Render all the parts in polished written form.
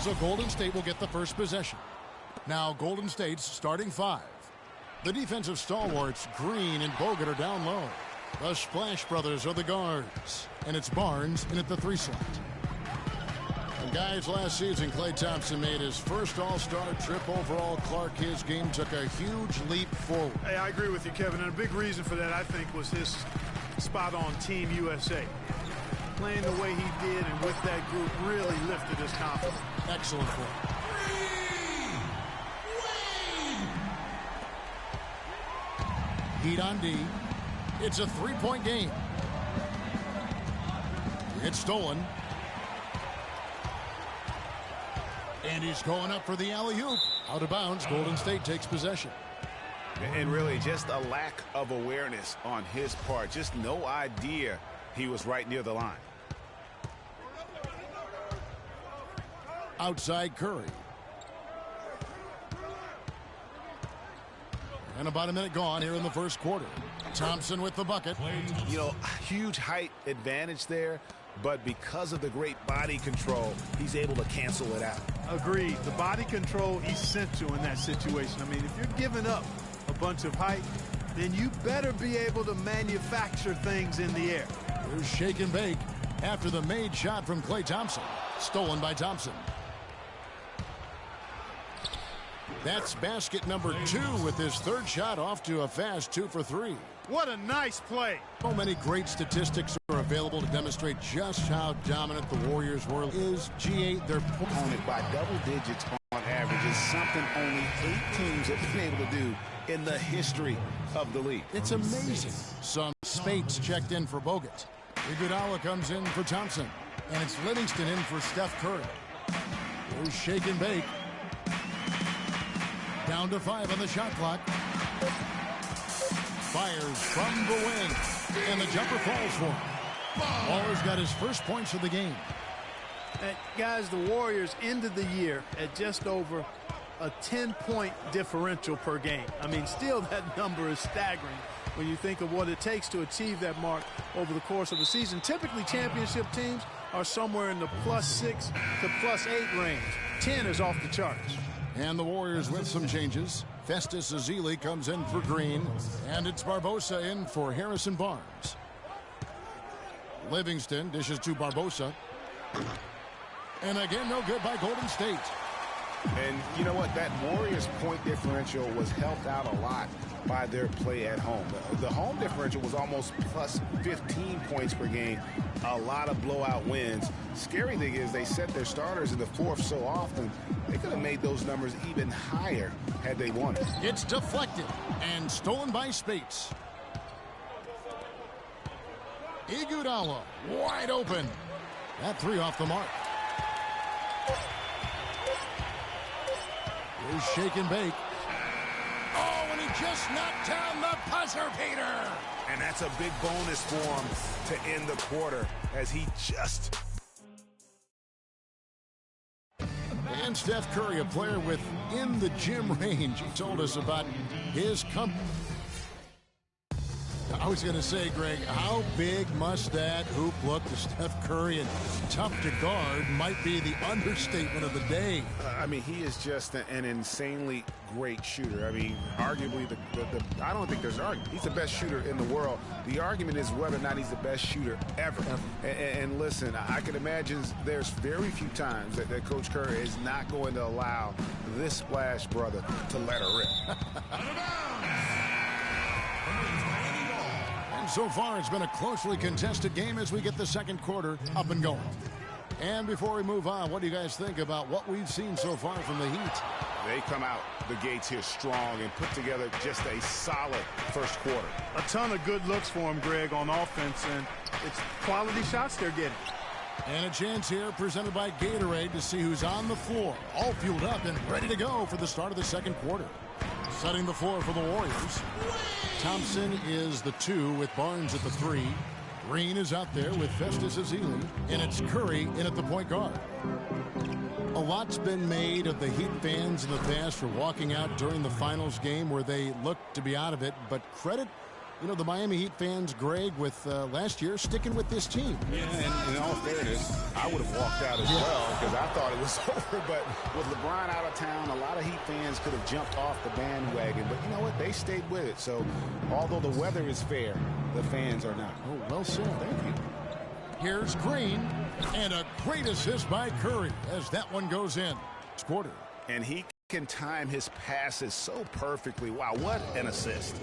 So Golden State will get the first possession. Now Golden State's starting 5. The defensive stalwarts, Green and Bogut, are down low. The Splash Brothers are the guards. And it's Barnes in at the 3 slot. And guys, last season, Klay Thompson made his first All-Star trip overall. Clark, his game took a huge leap forward. Hey, I agree with you, Kevin. And a big reason for that, I think, was his spot on Team USA. Playing the way he did and with that group really lifted his confidence. Excellent play. Heat on D. It's a 3-point game. It's stolen. And he's going up for the alley-oop. Out of bounds, Golden State takes possession. And really just a lack of awareness on his part. Just no idea he was right near the line. Outside Curry. And about a minute gone here in the first quarter. Thompson with the bucket. You know, huge height advantage there, but because of the great body control, he's able to cancel it out. Agreed. The body control essential in that situation. I mean, if you're giving up a bunch of height, then you better be able to manufacture things in the air. Here's shake and bake after the made shot from Klay Thompson. Stolen by Thompson. That's basket number 2 with his 3rd shot off to a fast 2 for 3. What a nice play. So many great statistics are available to demonstrate just how dominant the Warriors were. Is G8 their opponent by double digits on average is something only 8 teams have been able to do in the history of the league. It's amazing. Some Spates checked in for Bogut. Iguodala comes in for Thompson. And it's Livingston in for Steph Curry. Here's shake and bake. Down to 5 on the shot clock. Fires from the wing. And the jumper falls for him. Waller's got his first points of the game. And guys, the Warriors ended the year at just over a 10-point differential per game. I mean, still that number is staggering when you think of what it takes to achieve that mark over the course of a season. Typically, championship teams are somewhere in the +6 to +8 range. 10 is off the charts. And the Warriors with some changes. Festus Ezeli comes in for Green. And it's Barbosa in for Harrison Barnes. Livingston dishes to Barbosa. And again, no good by Golden State. And you know what? That Warriors point differential was helped out a lot by their play at home. The home differential was almost +15 points per game. A lot of blowout wins. Scary thing is they set their starters in the 4th so often, they could have made those numbers even higher had they won it. It's deflected and stolen by Spates. Iguodala wide open. That 3 off the mark. Here's shake and bake. Oh, and he just knocked down the buzzer beater. And that's a big bonus for him to end the quarter as he just... And Steph Curry, a player within the gym range. He told us about his company. I was going to say, Greg, how big must that hoop look to Steph Curry? And tough to guard might be the understatement of the day. I mean, he is just an insanely great shooter. I mean, arguably, I don't think there's an argument. He's the best shooter in the world. The argument is whether or not he's the best shooter ever. And listen, I can imagine there's very few times that Coach Curry is not going to allow this Splash brother to let her rip. So far, it's been a closely contested game as we get the second quarter up and going. And before we move on, what do you guys think about what we've seen so far from the Heat? They come out the gates here strong and put together just a solid first quarter. A ton of good looks for him, Greg, on offense, and it's quality shots they're getting. And a chance here presented by Gatorade to see who's on the floor, all fueled up and ready to go for the start of the second quarter. Setting the floor for the Warriors. Thompson is the 2 with Barnes at the 3. Green is out there with Festus Ezeli. And it's Curry in at the point guard. A lot's been made of the Heat fans in the past for walking out during the finals game where they looked to be out of it. But credit You know, the Miami Heat fans, Greg, with last year, sticking with this team. Yeah, and in all fairness, I would have walked out as well because I thought it was over. But with LeBron out of town, a lot of Heat fans could have jumped off the bandwagon. But you know what? They stayed with it. So although the weather is fair, the fans are not. Oh, well said. Thank you. Here's Green, and a great assist by Curry as that one goes in. It's quarter. And he can time his passes so perfectly. Wow, what an assist.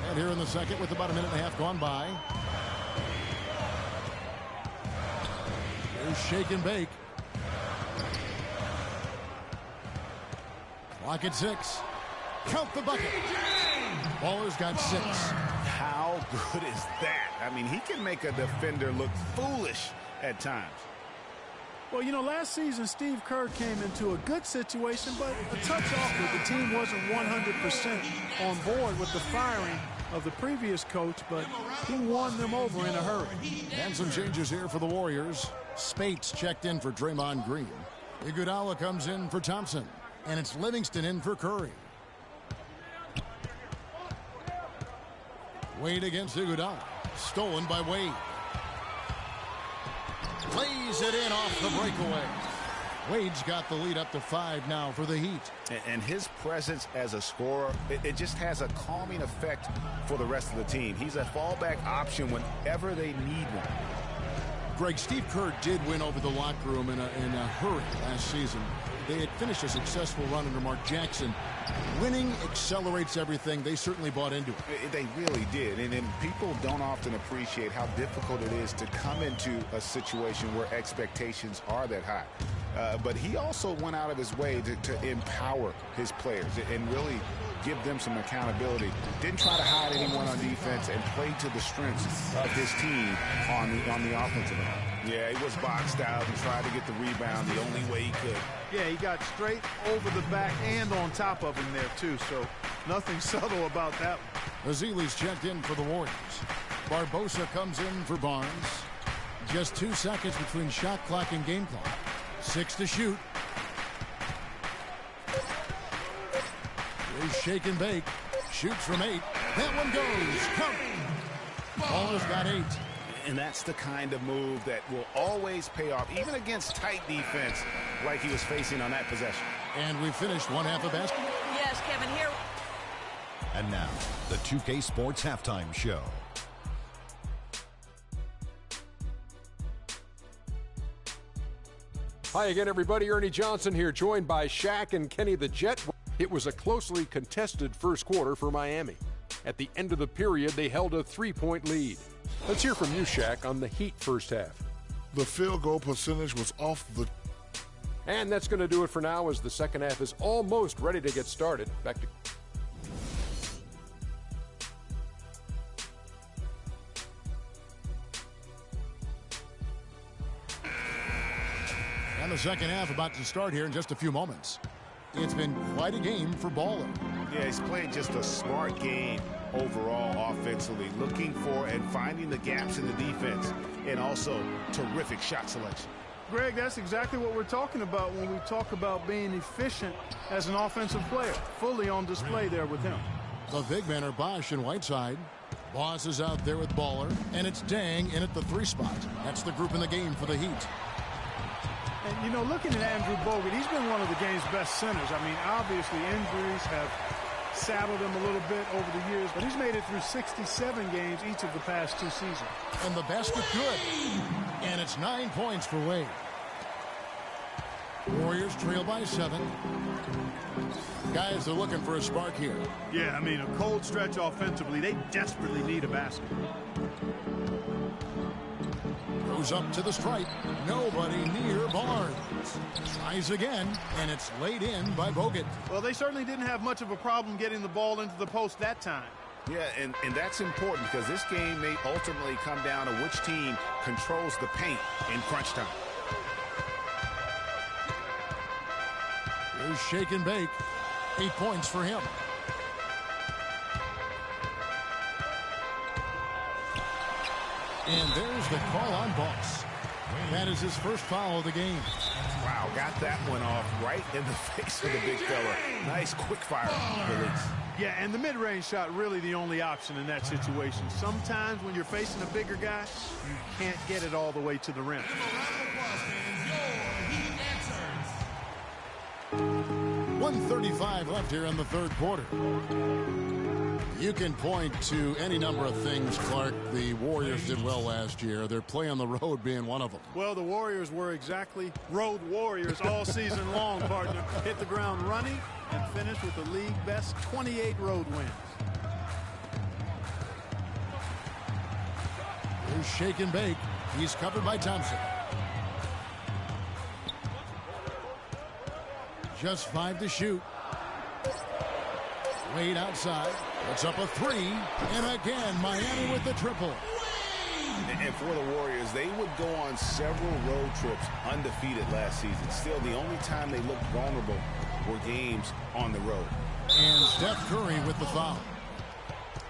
And here in the second with about a minute and a half gone by. Here's shake and bake. Clock at 6. Count the bucket. Baller's got 6. How good is that? I mean, he can make a defender look foolish at times. Well, you know, last season, Steve Kerr came into a good situation, but a touch awkward. The team wasn't 100% on board with the firing of the previous coach, but he won them over in a hurry. And some changes here for the Warriors. Spates checked in for Draymond Green. Iguodala comes in for Thompson. And it's Livingston in for Curry. Wade against Iguodala. Stolen by Wade. Lays it in off the breakaway. Wade's got the lead up to 5 now for the Heat. And his presence as a scorer, it just has a calming effect for the rest of the team. He's a fallback option whenever they need one. Greg, Steve Kerr did win over the locker room in a hurry last season. They had finished a successful run under Mark Jackson. Winning accelerates everything. They certainly bought into it. They really did. And people don't often appreciate how difficult it is to come into a situation where expectations are that high. But he also went out of his way to empower his players and really give them some accountability. Didn't try to hide anyone on defense and played to the strengths of his team on the offensive end. Yeah, he was boxed out and tried to get the rebound the only way he could. Yeah, he got straight over the back and on top of him there, too. So nothing subtle about that one. Azili's checked in for the Warriors. Barbosa comes in for Barnes. Just 2 seconds between shot clock and game clock. 6 to shoot. Here's shake and bake. Shoots from 8. That one goes. Count. Baller's got 8. And that's the kind of move that will always pay off, even against tight defense like he was facing on that possession. And we finished one half of basketball. Yes, Kevin, here. And now, the 2K Sports Halftime Show. Hi again, everybody. Ernie Johnson here, joined by Shaq and Kenny the Jet. It was a closely contested first quarter for Miami. At the end of the period, they held a 3-point lead. Let's hear from you, Shaq, on the Heat first half. The field goal percentage was off the... And that's going to do it for now as the second half is almost ready to get started. Back to... And the second half about to start here in just a few moments. It's been quite a game for Baller. Yeah, he's played just a smart game overall offensively, looking for and finding the gaps in the defense, and also terrific shot selection. Greg, that's exactly what we're talking about when we talk about being efficient as an offensive player. Fully on display there with him. The big men are Bosh and Whiteside. Boss is out there with Baller, and it's Dang in at the 3 spot. That's the group in the game for the Heat. And, you know, looking at Andrew Bogut, he's been one of the game's best centers. I mean, obviously injuries have saddled him a little bit over the years, but he's made it through 67 games each of the past 2 seasons. And the basket good. And it's 9 points for Wade. Warriors trail by 7. Guys are looking for a spark here. Yeah, I mean, a cold stretch offensively. They desperately need a basket. Goes up to the stripe. Nobody near Barnes. Tries again, and it's laid in by Bogut. Well, they certainly didn't have much of a problem getting the ball into the post that time. Yeah, and that's important because this game may ultimately come down to which team controls the paint in crunch time. Here's shake and bake. 8 points for him. And there's the call on Boss. That is his first foul of the game. Wow, got that one off right in the face of the big fella. Nice quick fire release. Yeah, and the mid-range shot really the only option in that situation. Sometimes when you're facing a bigger guy, you can't get it all the way to the rim. 1:35 left here in the third quarter. You can point to any number of things, Clark. The Warriors did well last year. Their play on the road being one of them. Well, the Warriors were exactly road warriors all season long, partner. Hit the ground running and finished with the league best 28 road wins. Here's shake and bake. He's covered by Thompson. Just 5 to shoot. Wade outside. Puts up a 3. And again, Miami with the triple. And for the Warriors, they would go on several road trips undefeated last season. Still, the only time they looked vulnerable were games on the road. And Steph Curry with the foul.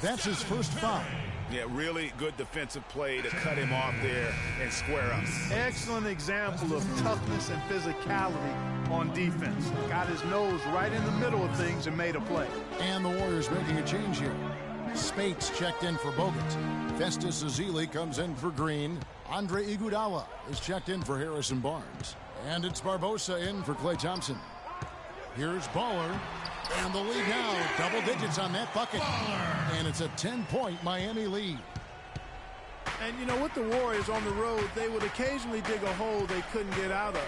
That's his first foul. Yeah, really good defensive play to cut him off there and square up. Excellent example of toughness and physicality on defense. Got his nose right in the middle of things and made a play. And the Warriors making a change here. Spates checked in for Bogut. Festus Ezeli comes in for Green. Andre Iguodala is checked in for Harrison Barnes. And it's Barbosa in for Klay Thompson. Here's Baller. And the lead now, double digits on that bucket. And it's a 10-point Miami lead. And you know, with the Warriors on the road, they would occasionally dig a hole they couldn't get out of.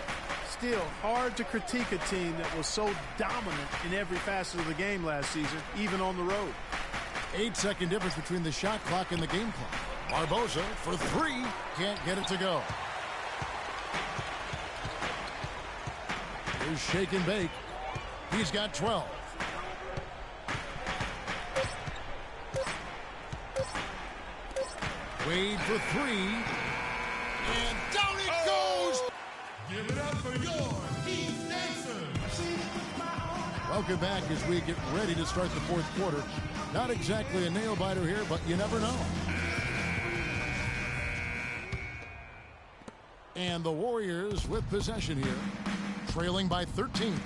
Still, hard to critique a team that was so dominant in every facet of the game last season, even on the road. 8-second difference between the shot clock and the game clock. Barbosa for 3. Can't get it to go. Here's shake and bake. He's got 12. Wade for 3. And down it goes! Give it up for your Heath Dancers. Welcome back as we get ready to start the fourth quarter. Not exactly a nail-biter here, but you never know. And the Warriors with possession here, trailing by 13.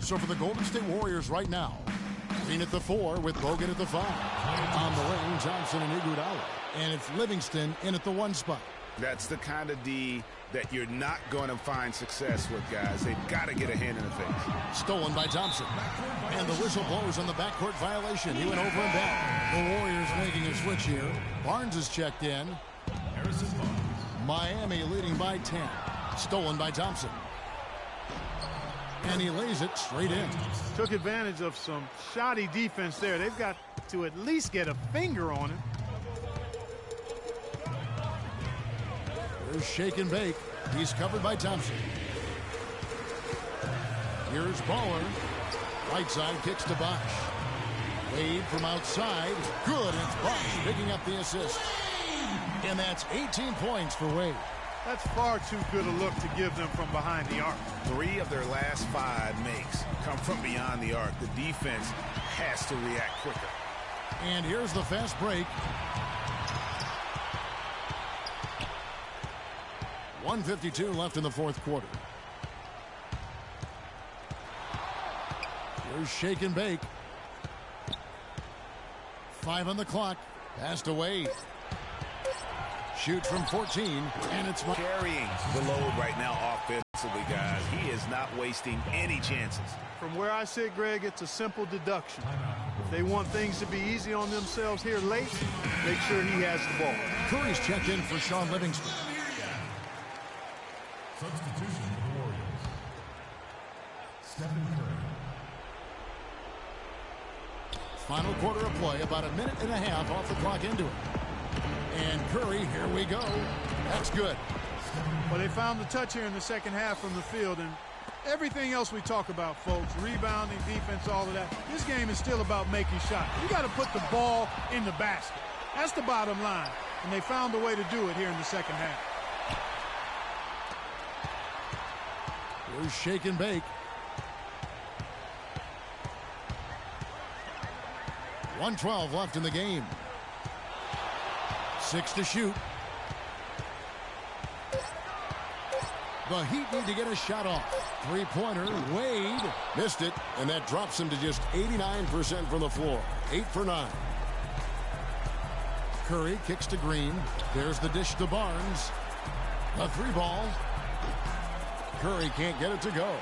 So for the Golden State Warriors right now, Green at the 4 with Bogut at the 5. On the wing, Johnson and Iguodala. And it's Livingston in at the 1 spot. That's the kind of D that you're not going to find success with, guys. They've got to get a hand in the face. Stolen by Thompson. And the whistle blows on the backcourt violation. He went over and back. The Warriors making a switch here. Barnes is checked in. Miami leading by 10. Stolen by Thompson. And he lays it straight in. Took advantage of some shoddy defense there. They've got to at least get a finger on it. Here's shake and bake. He's covered by Thompson. Here's Baller. Right side kicks to Bosh. Wade from outside. Good. It's Bosh picking up the assist. And that's 18 points for Wade. That's far too good a look to give them from behind the arc. 3 of their last 5 makes come from beyond the arc. The defense has to react quicker. And here's the fast break. 1:52 left in the fourth quarter. Here's shake and bake. 5 on the clock. Passed away. Shoots from 14, and it's carrying the load right now offensively, guys. He is not wasting any chances. From where I sit, Greg, it's a simple deduction. If they want things to be easy on themselves here late, make sure he has the ball. Curry's checked in for Sean Livingston. Substitution for the Warriors. Stephen Curry. Final quarter of play, about a minute and a half off the clock into it. And Curry, here we go. That's good. Well, they found the touch here in the second half from the field, and everything else we talk about, folks, rebounding, defense, all of that, this game is still about making shots. You got to put the ball in the basket. That's the bottom line, and they found a way to do it here in the second half. Here's shake and bake. 1:12 left in the game. 6 to shoot. The Heat need to get a shot off. Three-pointer, Wade. Missed it, and that drops him to just 89% from the floor. 8 for 9. Curry kicks to Green. There's the dish to Barnes. A three ball. Curry can't get it to go.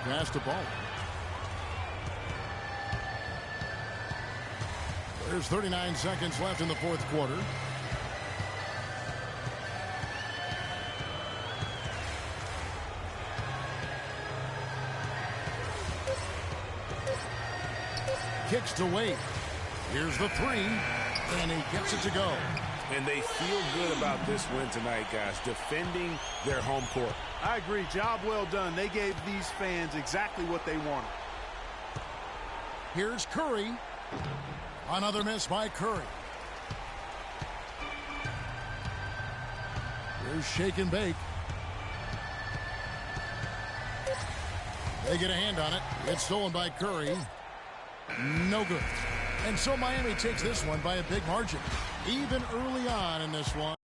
Pass to Ball. There's 39 seconds left in the fourth quarter. Kicks to Wade. Here's the three, and he gets it to go. And they feel good about this win tonight, guys, defending their home court. I agree. Job well done. They gave these fans exactly what they wanted. Here's Curry. Another miss by Curry. Here's Shake and Bake. They get a hand on it. It's stolen by Curry. No good. And so Miami takes this one by a big margin. Even early on in this one.